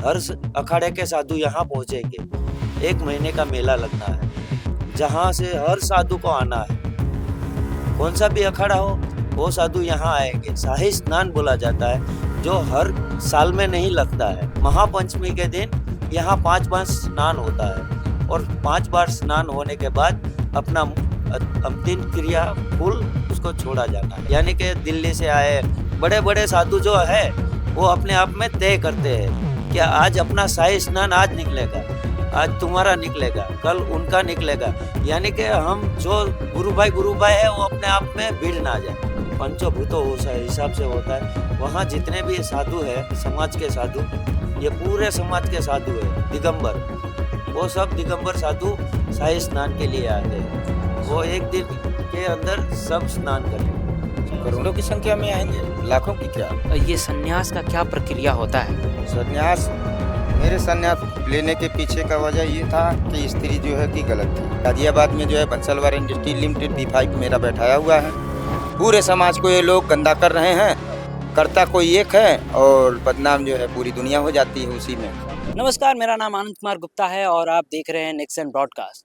हर अखाड़े के साधु यहाँ पहुँचेंगे। 1 महीने का मेला लगना है, जहाँ से हर साधु को आना है। कौन सा भी अखाड़ा हो वो साधु यहाँ आएंगे। शाही स्नान बोला जाता है, जो हर साल में नहीं लगता है। महापंचमी के दिन यहाँ 5 बार स्नान होता है और 5 बार स्नान होने के बाद अपना अंतिम क्रिया फूल उसको छोड़ा जाता है। यानी कि दिल्ली से आए बड़े बड़े साधु जो है वो अपने आप में तय करते हैं कि आज अपना शाही स्नान आज निकलेगा, आज तुम्हारा निकलेगा, कल उनका निकलेगा। यानी कि हम जो गुरु भाई है वो अपने आप में भीड़ ना जाए। पंचभूतों उस हिसाब से होता है। वहाँ जितने भी साधु है समाज के साधु, ये पूरे समाज के साधु है दिगंबर, वो सब दिगंबर साधु शाही स्नान के लिए आते हैं। वो एक दिन के अंदर सब स्नान करेंगे। करोड़ों की संख्या में आएंगे, लाखों की क्या। ये सन्यास का क्या प्रक्रिया होता है? सन्यास, मेरे सन्यास लेने के पीछे का वजह ये था कि स्त्री जो है कि गलत थी। गाजियाबाद में जो है बंसलवार इंडस्ट्री लिमिटेड B5 मेरा बैठाया हुआ है। पूरे समाज को ये लोग गंदा कर रहे हैं। करता कोई एक है और बदनाम जो है पूरी दुनिया हो जाती है उसी में। नमस्कार, मेरा नाम आनंद कुमार गुप्ता है और आप देख रहे हैं नेक्सन ब्रॉडकास्ट।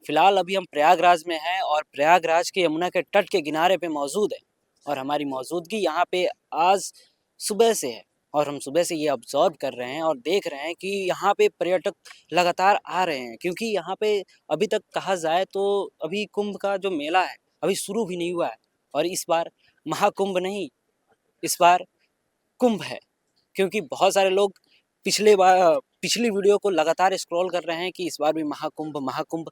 फिलहाल अभी हम प्रयागराज में हैं और प्रयागराज के यमुना के तट के किनारे पे मौजूद है और हमारी मौजूदगी यहाँ पे आज सुबह से है और हम सुबह से ये ऑब्जर्व कर रहे हैं और देख रहे हैं कि यहाँ पे पर्यटक लगातार आ रहे हैं, क्योंकि यहाँ पे अभी तक कहा जाए तो अभी कुंभ का जो मेला है अभी शुरू भी नहीं हुआ है। और इस बार महाकुंभ नहीं, इस बार कुंभ है, क्योंकि बहुत सारे लोग पिछली वीडियो को लगातार स्क्रॉल कर रहे हैं कि इस बार भी महाकुंभ महाकुंभ।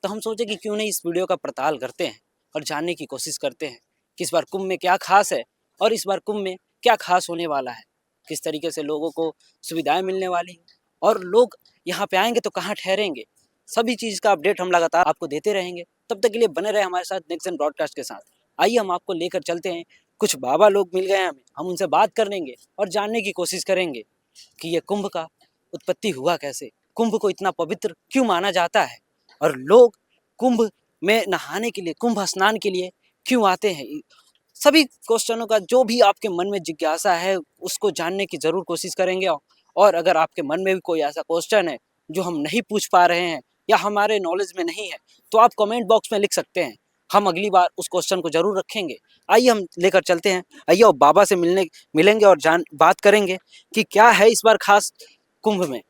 तो हम सोचे कि क्यों नहीं इस वीडियो का पड़ताल करते हैं और जानने की कोशिश करते हैं कि इस बार कुंभ में क्या खास है और इस बार कुंभ में क्या खास होने वाला है, किस तरीके से लोगों को सुविधाएं मिलने वाली हैं और लोग यहाँ पे आएंगे तो कहाँ ठहरेंगे। सभी चीज़ का अपडेट हम लगातार आपको देते रहेंगे। तब तक के लिए बने रहे हमारे साथ नेक्सन ब्रॉडकास्ट के साथ। आइए हम आपको लेकर चलते हैं। कुछ बाबा लोग मिल गए हमें, हम उनसे बात कर लेंगे और जानने की कोशिश करेंगे कि ये कुंभ का उत्पत्ति हुआ कैसे, कुंभ को इतना पवित्र क्यों माना जाता है और लोग कुंभ में नहाने के लिए, कुंभ स्नान के लिए क्यों आते हैं। सभी क्वेश्चनों का जो भी आपके मन में जिज्ञासा है उसको जानने की जरूर कोशिश करेंगे। और अगर आपके मन में भी कोई ऐसा क्वेश्चन है जो हम नहीं पूछ पा रहे हैं या हमारे नॉलेज में नहीं है तो आप कमेंट बॉक्स में लिख सकते हैं, हम अगली बार उस क्वेश्चन को जरूर रखेंगे। आइए हम लेकर चलते हैं, आइए और बाबा से मिलेंगे और बात करेंगे कि क्या है इस बार खास कुंभ में।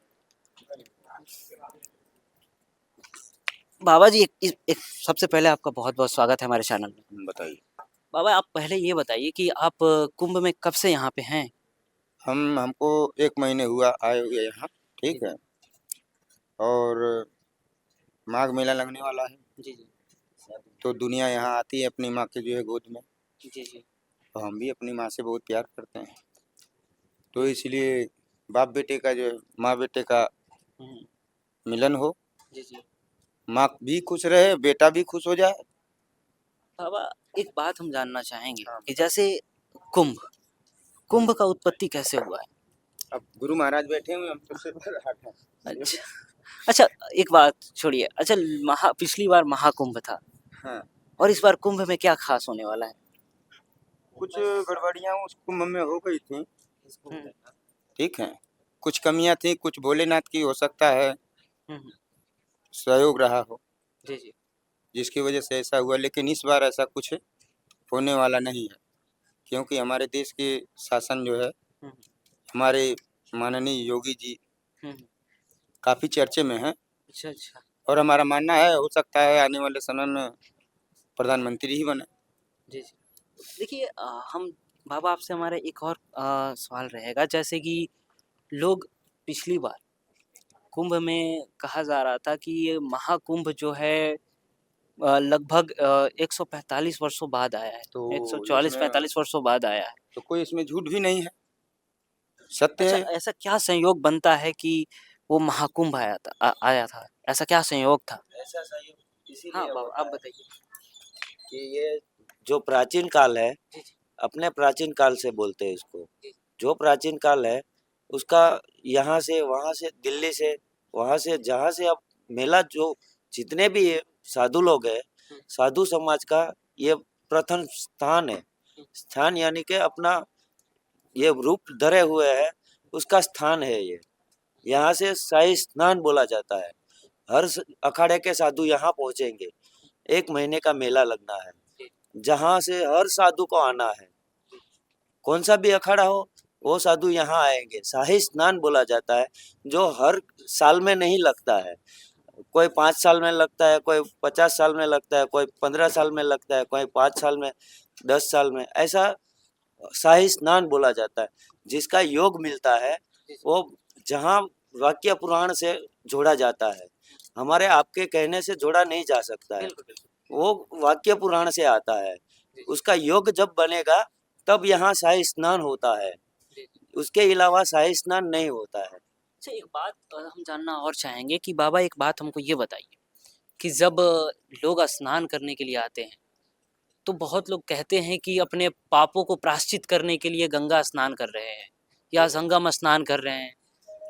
बाबा जी, एक सबसे पहले आपका बहुत बहुत स्वागत है हमारे चैनल में। बताइए। बाबा, आप पहले ये बताइए कि आप कुंभ में कब से यहाँ पे हैं? हमको 1 महीने हुआ आए हुए यहाँ, ठीक है। और माघ मेला लगने वाला है जी जी तो दुनिया यहाँ आती है अपनी माँ के जो है गोद में। जी जी। तो हम भी अपनी माँ से बहुत प्यार करते हैं, तो इसलिए बाप बेटे का जो है, माँ बेटे का मिलन हो, जी जी। माँ भी खुश रहे, बेटा भी खुश हो जाए। बाबा, एक बात हम जानना चाहेंगे हाँ। कि जैसे कुंभ का उत्पत्ति कैसे हुआ है? अब गुरु महाराज बैठे हुए, हम सबसे अच्छा अच्छा, एक बात छोड़िए। अच्छा, पिछली बार महाकुंभ था हाँ, और इस बार कुंभ में क्या खास होने वाला है? कुछ गड़बड़ियाँ उस कुंभ में हो गई थी, ठीक है। कुछ कमियां थी, कुछ भोलेनाथ की हो सकता है सहयोग रहा हो, जी जी। जिसकी वजह से ऐसा हुआ। लेकिन इस बार ऐसा कुछ होने वाला नहीं है, क्योंकि हमारे देश के शासन जो है, हमारे माननीय योगी जी काफ़ी चर्चे में हैं। अच्छा अच्छा। और हमारा मानना है हो सकता है आने वाले समय में प्रधानमंत्री ही बने। जी जी। देखिए, हम बाबा आपसे हमारा एक और सवाल रहेगा। जैसे कि लोग पिछली बार कुंभ में कहा जा रहा था कि ये महाकुंभ जो है लगभग 145 वर्षों बाद आया है, तो 144-45 वर्षों बाद आया है। तो कोई इसमें झूठ भी नहीं है, सत्य अच्छा, है। ऐसा क्या संयोग बनता है कि वो महाकुंभ आया था? ऐसा क्या संयोग था? ऐसा संयोग इसीलिए हाँ बाबा, आप होता है बताइए। कि ये जो प्राचीन काल है, जी जी अपने प्राचीन काल से बोलते हैं इसको। जी। जो प्राचीन काल है उसका यहाँ से वहाँ से दिल्ली से वहाँ से जहाँ से अब मेला जो जितने भी साधु लोग हैं, साधु समाज का ये प्रथम स्थान है। स्थान यानी कि अपना ये रूप धरे हुए है उसका स्थान है ये। यहाँ से शाही स्नान बोला जाता है। हर अखाड़े के साधु यहाँ पहुंचेंगे। 1 महीने का मेला लगना है, जहाँ से हर साधु को आना है। कौन सा भी अखाड़ा हो, वो साधु यहाँ आएंगे। शाही स्नान बोला जाता है, जो हर साल में नहीं लगता है। कोई 5 साल में लगता है, कोई 50 साल में लगता है, कोई 15 साल में लगता है, कोई 5 साल में, 10 साल में, ऐसा शाही स्नान बोला जाता है। जिसका योग मिलता है वो जहाँ वाक्य पुराण से जोड़ा जाता है। हमारे आपके कहने से जोड़ा नहीं जा सकता है, वो वाक्य पुराण से आता है। उसका योग जब बनेगा तब यहाँ शाही स्नान होता है, उसके अलावा शाही स्नान नहीं होता है। अच्छा, एक बात हम जानना और चाहेंगे कि बाबा एक बात हमको ये बताइए कि जब लोग स्नान करने के लिए आते हैं तो बहुत लोग कहते हैं कि अपने पापों को प्रायश्चित करने के लिए गंगा स्नान कर रहे हैं या संगम स्नान कर रहे हैं।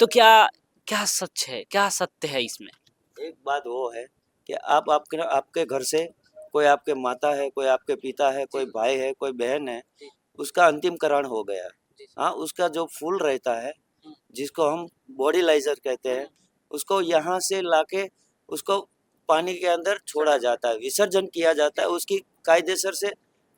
तो क्या क्या सच है, क्या सत्य है इसमें? एक बात वो है कि आप आपके घर से कोई आपके माता है, कोई आपके पिता है, कोई भाई है, कोई बहन है, उसका अंतिम करण हो गया। हाँ, उसका जो फूल रहता है, जिसको हम बॉडी लाइजर कहते हैं, उसको यहाँ से लाके उसको पानी के अंदर छोड़ा जाता है, विसर्जन किया जाता है। उसकी कायदेसर से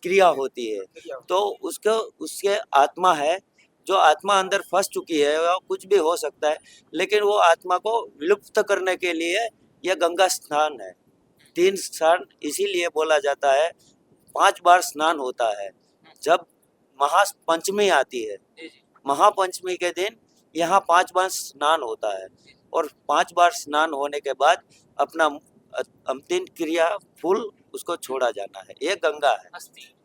क्रिया होती है। तो उसको उसके आत्मा है, जो आत्मा अंदर फंस चुकी है, या कुछ भी हो सकता है, लेकिन वो आत्मा को विलुप्त करने के लिए यह गंगा स्नान है। 3 स्नान इसीलिए बोला जाता है। 5 बार स्नान होता है। जब महापंचमी आती है, महापंचमी के दिन यहाँ 5 बार स्नान होता है, और 5 बार स्नान होने के बाद अपना अंतिम क्रिया फूल उसको छोड़ा जाना है। ये गंगा है।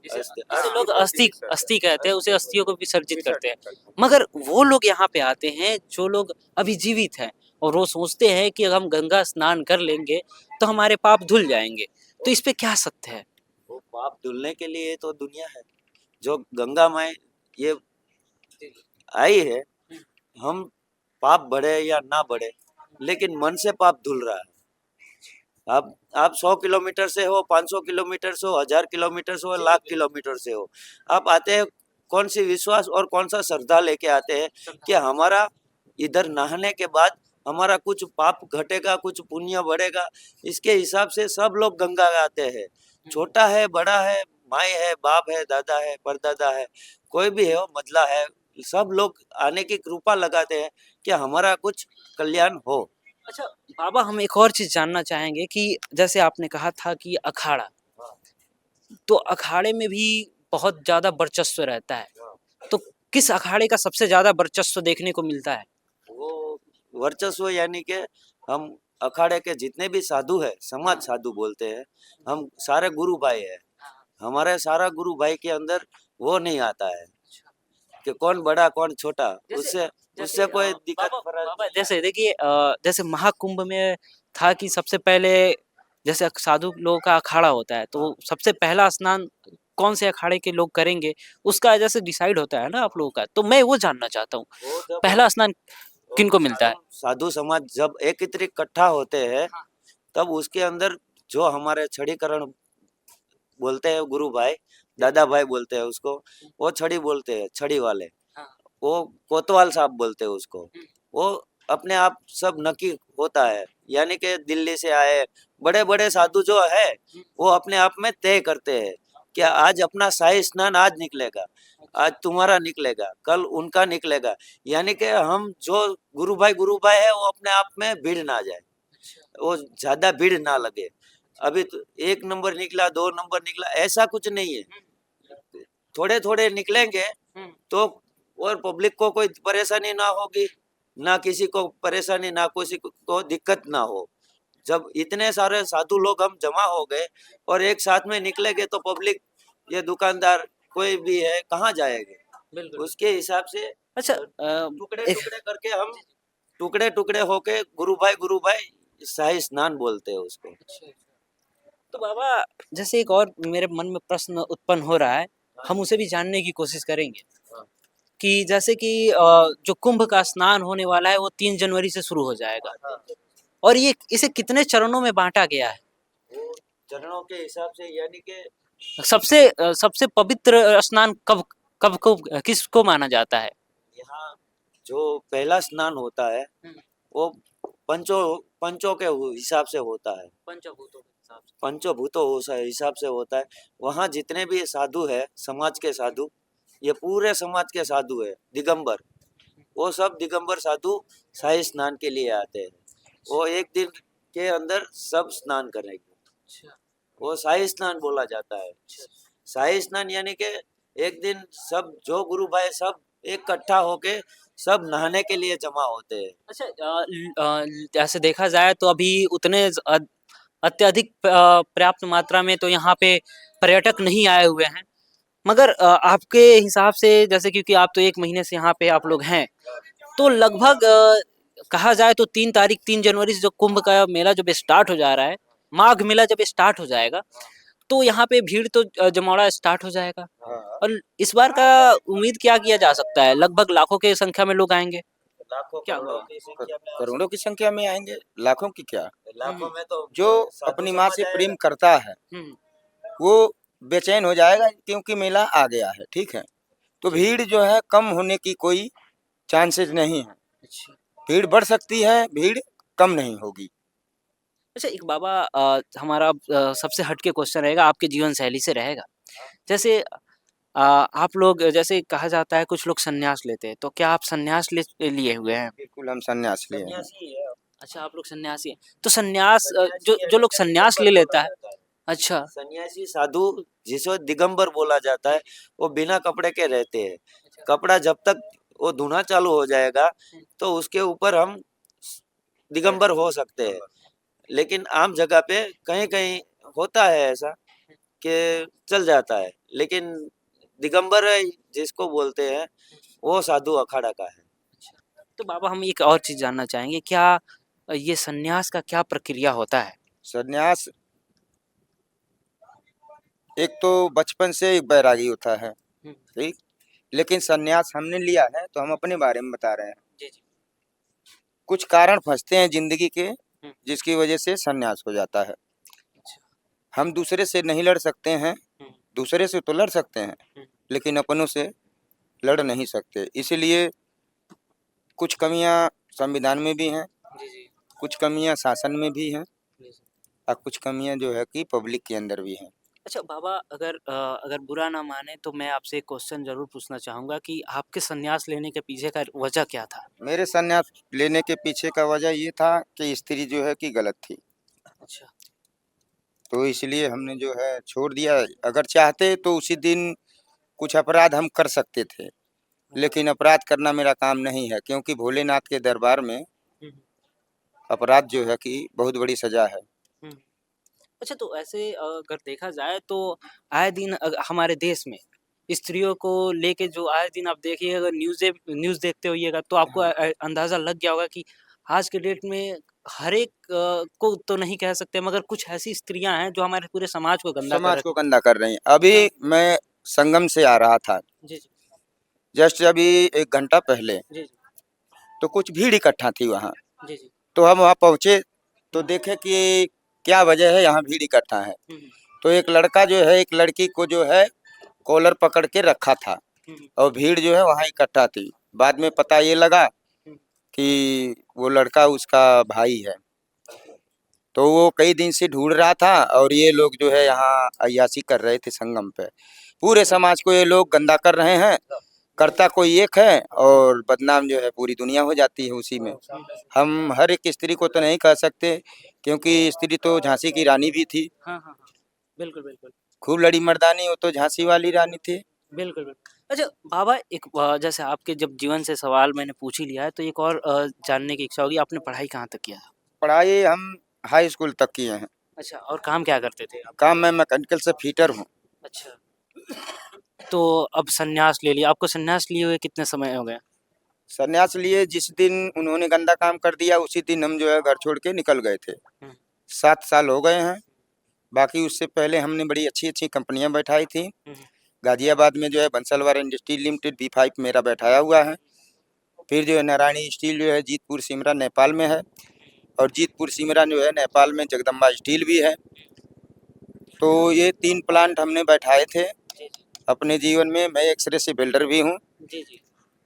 जिसे लोग अस्थि अस्थि कहते हैं, उसे अस्थियों को विसर्जित करते हैं। मगर वो लोग यहाँ पे आते हैं जो लोग अभी जीवित हैं और वो सोचते हैं कि अगर हम गंगा स्नान कर लेंगे तो हमारे पाप धुल जाएंगे। तो इस पे क्या सत्य है? वो पाप धुलने के लिए तो दुनिया है, जो गंगा माई ये आई है। हम पाप बढ़े या ना बढ़े, लेकिन मन से पाप धुल रहा है। आप 100 किलोमीटर से हो, 500 किलोमीटर से हो, 1000 किलोमीटर से हो, लाख किलोमीटर से हो, आप आते हैं कौन सी विश्वास और कौन सा श्रद्धा लेके आते हैं कि हमारा इधर नहाने के बाद हमारा कुछ पाप घटेगा, कुछ पुण्य बढ़ेगा। इसके हिसाब से सब लोग गंगा आते हैं। छोटा है, बड़ा है, माई है, बाप है, दादा है, परदादा है, कोई भी हो, मजला है, सब लोग आने की कृपा लगाते हैं कि हमारा कुछ कल्याण हो। अच्छा बाबा, हम एक और चीज जानना चाहेंगे कि जैसे आपने कहा था कि अखाड़ा, तो अखाड़े में भी बहुत ज्यादा वर्चस्व रहता है। तो किस अखाड़े का सबसे ज्यादा वर्चस्व देखने को मिलता है? वो वर्चस्व यानी कि हम अखाड़े के जितने भी साधु है, समाज साधु बोलते हैं, हम सारे गुरु भाई है। हमारे सारा गुरु भाई के अंदर वो नहीं आता है कि कौन बड़ा कौन छोटा, उससे उससे कोई दिक्कत बाबा जैसे देखिए, जैसे महाकुंभ में था कि सबसे पहले जैसे साधु लोगों का अखाड़ा होता है तो सबसे पहला स्नान कौन से अखाड़े के लोग करेंगे उसका जैसे डिसाइड होता है ना आप लोगों का। तो मैं वो जानना चाहता हूँ, वो जब पहला स्नान किनको मिलता है? साधु समाज जब एकत्रित इकट्ठा होते हैं, तब उसके अंदर जो हमारे छड़ीकरण बोलते हैं गुरु भाई, दादा भाई बोलते हैं उसको, वो छड़ी बोलते हैं, छड़ी वाले, वो कोतवाल साहब बोलते हैं उसको। वो अपने आप सब नक्की होता है, यानी कि दिल्ली से आए बड़े बड़े साधु जो है, वो अपने आप में तय करते हैं कि आज अपना शाही स्नान आज निकलेगा, आज तुम्हारा निकलेगा, कल उनका निकलेगा। यानी कि हम जो गुरु भाई है, वो अपने आप में भीड़ ना जाए, वो ज्यादा भीड़ ना लगे। अभी तो 1 नंबर निकला, 2 नंबर निकला, ऐसा कुछ नहीं है। थोड़े थोड़े निकलेंगे तो और पब्लिक को कोई परेशानी ना होगी, ना किसी को परेशानी, ना किसी को दिक्कत ना हो। जब इतने सारे साधु लोग हम जमा हो गए और एक साथ में निकलेंगे तो पब्लिक, ये दुकानदार कोई भी है, कहाँ जाएंगे? उसके हिसाब से अच्छा टुकड़े टुकड़े करके हम टुकड़े टुकड़े होके गुरु भाई शाही स्नान बोलते हैं उसको। तो बाबा जैसे एक और मेरे मन में प्रश्न उत्पन्न हो रहा है, हम उसे भी जानने की कोशिश करेंगे कि जैसे कि जो कुंभ का स्नान होने वाला है वो 3 जनवरी से शुरू हो जाएगा, और ये इसे कितने चरणों में बांटा गया है? वो चरणों के हिसाब से, यानी कि सबसे पवित्र स्नान कब कब को किसको माना जाता है? यहाँ जो पहला स्नान होता है हम्म। वो पंचों पंचों के हिसाब से होता है, पंचभूतों के हिसाब से। पंचभूतों हिसाब से होता है। वहाँ जितने भी साधु है, समाज के साधु, ये पूरे समाज के साधु है, दिगंबर, वो सब दिगंबर साधु शाही स्नान के लिए आते हैं। वो एक दिन के अंदर सब स्नान करेंगे, अच्छा वो शाही स्नान बोला जाता है। अच्छा। शाही स्नान यानी कि एक दिन सब जो गुरु भाई सब एक इकट्ठा होके सब नहाने के लिए जमा होते हैं। अच्छा ऐसे देखा जाए तो अभी उतने अत्यधिक पर्याप्त मात्रा में तो यहाँ पे पर्यटक नहीं आए हुए हैं, मगर आपके हिसाब से जैसे क्योंकि आप तो 1 महीने से यहाँ पे आप लोग हैं, तो लगभग कहा जाए तो 3 तारीख 3 जनवरी से जो कुंभ का मेला जब स्टार्ट हो जा रहा है, माघ मेला जब स्टार्ट हो जाएगा, तो यहाँ पे भीड़ तो जमावड़ा स्टार्ट हो जाएगा। और इस बार का उम्मीद क्या किया जा सकता है? लगभग लाखों की संख्या में लोग आएंगे। लाखों क्या करोड़ों की संख्या में आ करोड़ों की संख्या में आएंगे, लाखों की क्या। सकते हैं। लाखों में तो जो साधु अपनी माँ से समाज प्रेम आएगा। करता है हम्म, वो बेचैन हो जाएगा क्योंकि मेला आ गया है, ठीक है। तो भीड़ जो है कम होने की कोई चांसेस नहीं है। अच्छा भीड़ बढ़ सकती है, भीड़ कम नहीं होगी। अच्छा। एक बाबा हमारा सबसे हटके क्वेश्चन रहेगा, आपके जीवन शैली से रहेगा। जैसे आप लोग जैसे कहा जाता है कुछ लोग संन्यास लेते हैं, तो क्या आप संन्यास लिए हुए हैं? बिल्कुल हम सन्यास लिए हैं। सन्यासी है, अच्छा आप लोग सन्यासी हैं। तो संन्यास जो सन्यासी जो यानी लोग कि संन्यास ले दिगंबर लेता बोला है। जाता है। अच्छा सन्यासी साधु जिसे दिगंबर बोला जाता है, वो बिना कपड़े के रहते हैं। कपड़ा जब तक वो धोना चालू हो जाएगा तो उसके ऊपर हम दिगंबर हो सकते हैं। लेकिन आम जगह पे कहीं कहीं होता है ऐसा कि चल जाता है, लेकिन दिगंबर जिसको बोलते हैं वो साधु अखाड़ा का है। तो बाबा हम एक और चीज जानना चाहेंगे, क्या ये संन्यास का क्या प्रक्रिया होता है? सन्यास एक तो बचपन से एक बैरागी होता है, हम्म, ठीक। लेकिन सन्यास हमने लिया है तो हम अपने बारे में बता रहे हैं। जी जी। कुछ कारण फंसते हैं जिंदगी के, हम्म, जिसकी वजह से सन्यास हो जाता है। अच्छा हम दूसरे से नहीं लड़ सकते हैं, हम्म, दूसरे से तो लड़ सकते हैं हम्म, लेकिन अपनों से लड़ नहीं सकते। इसीलिए कुछ कमियां संविधान में भी हैं, जी जी कुछ कमियां शासन में भी हैं, जी जी। और कुछ कमियां जो है कि पब्लिक के अंदर भी हैं। अच्छा बाबा, अगर बुरा ना माने तो मैं आपसे एक क्वेश्चन जरूर पूछना चाहूंगा कि आपके संन्यास लेने के पीछे का वजह क्या था? मेरे सन्यास लेने के पीछे का वजह ये था कि स्त्री जो है कि गलत थी, अच्छा तो इसलिए हमने जो है छोड़ दिया। अगर चाहते तो उसी दिन कुछ अपराध हम कर सकते थे, लेकिन अपराध करना मेरा काम नहीं है क्योंकि भोलेनाथ के दरबार में हम्म, अपराध जो है कि बहुत बड़ी सजा है। हम्म। अच्छा तो ऐसे अगर देखा जाए तो आए दिन हमारे देश में स्त्रियों को लेके जो आए दिन आप देखिए, अगर न्यूज़ देखते होइएगा तो आपको अंदाजा लग गया होगा कि आज के डेट में हर एक को तो नहीं कह सकते, मगर कुछ ऐसी स्त्रियां हैं जो हमारे पूरे समाज को गंदा कर समाज को रखी। गंदा कर रही हैं। अभी हाँ, मैं संगम से आ रहा था, जी जी जस्ट अभी 1 घंटा पहले, जी तो कुछ भीड़ इकट्ठा थी वहाँ। जी जी तो हम वहाँ पहुँचे तो देखे कि क्या वजह है यहाँ भीड़ इकट्ठा है। हम्म, तो एक लड़का जो है एक लड़की को जो है कॉलर पकड़ के रखा था हम्म, और भीड़ जो है वहाँ इकट्ठा थी। बाद में पता ये लगा हम्म, कि वो लड़का उसका भाई है। तो वो कई दिन से ढूंढ रहा था और ये लोग जो है यहाँ अय्याशी कर रहे थे संगम पे। पूरे समाज को ये लोग गंदा कर रहे हैं। करता कोई एक है और बदनाम जो है पूरी दुनिया हो जाती है उसी में। हम हर एक स्त्री को तो नहीं कह सकते क्योंकि स्त्री तो झांसी की रानी भी थी, हाँ हाँ हाँ, बिल्कुल बिल्कुल खूब लड़ी मर्दानी, वो तो झांसी वाली रानी थी। बिल्कुल बिल्कुल। अच्छा बाबा, एक जैसे आपके जब जीवन से सवाल मैंने पूछ ही लिया है तो एक और जानने की इच्छा होगी, आपने पढ़ाई कहाँ तक किया था? पढ़ाई हम हाई स्कूल तक किए हैं। अच्छा, और काम क्या करते थे आप? काम मैं मैकेनिकल से फिटर हूँ। अच्छा, तो अब संन्यास ले लिया, आपको संन्यास लिए हुए कितने समय हो गए? संन्यास लिए जिस दिन उन्होंने गंदा काम कर दिया उसी दिन हम जो है घर छोड़ के निकल गए थे। हम्म, 7 साल हो गए हैं। बाकी उससे पहले हमने बड़ी अच्छी अच्छी कंपनियां बैठाई थी। हम्म, गाजियाबाद में जो है बंसलवार इंडस्ट्री लिमिटेड B5 मेरा बैठाया हुआ है। फिर जो है नारायणी स्टील जो है जीतपुर सिमरा नेपाल में है, और जीतपुर सिमरा जो है नेपाल में जगदम्बा स्टील भी है। तो ये 3 प्लांट हमने बैठाए थे जी जी अपने जीवन में। मैं एक्सरे से बिल्डर भी हूँ। जी जी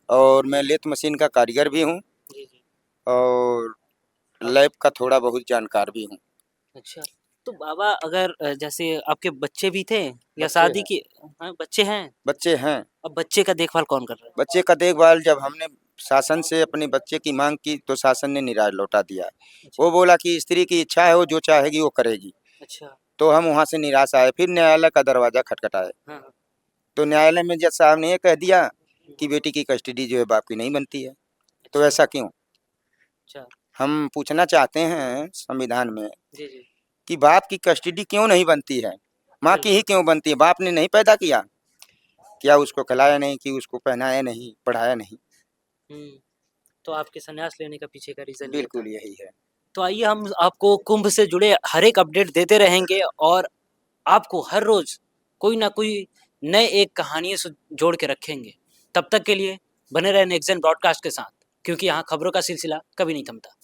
और मैं लेथ मशीन का कारीगर भी हूँ जी जी। और लैब का थोड़ा बहुत जानकार भी हूँ। अच्छा, तो बाबा अगर जैसे आपके बच्चे भी थे या बच्चे शादी हैं। की? हाँ, बच्चे हैं। बच्चे हैं। अब बच्चे का देखभाल कौन कर रहा है? बच्चे का देखभाल जब हमने शासन से अपने बच्चे की मांग की तो शासन ने निराश लौटा दिया। अच्छा वो बोला कि स्त्री की इच्छा है, वो जो चाहेगी वो करेगी। अच्छा। तो हम वहाँ से निराश आए, फिर न्यायालय का दरवाजा खटखटाए। हाँ हाँ। तो न्यायालय में जज साहब ने ये कह दिया कि बेटी की कस्टडी जो है बाप की नहीं बनती है। तो अच्छा ऐसा क्यों? अच्छा। हम पूछना चाहते हैं संविधान में जी जी। कि बाप की कस्टडी क्यों नहीं बनती है? माँ की ही क्यों बनती है? बाप ने नहीं पैदा किया? क्या उसको खिलाया नहीं, कि उसको पहनाया नहीं, पढ़ाया नहीं? हम्म। तो आपके संन्यास लेने का पीछे का रीजन ये था। बिल्कुल यही है। तो आइए हम आपको कुंभ से जुड़े हर एक अपडेट देते रहेंगे और आपको हर रोज कोई ना कोई नए एक कहानियां जोड़ के रखेंगे। तब तक के लिए बने रहे नेक्स्ट जेन ब्रॉडकास्ट के साथ, क्योंकि यहाँ खबरों का सिलसिला कभी नहीं थमता।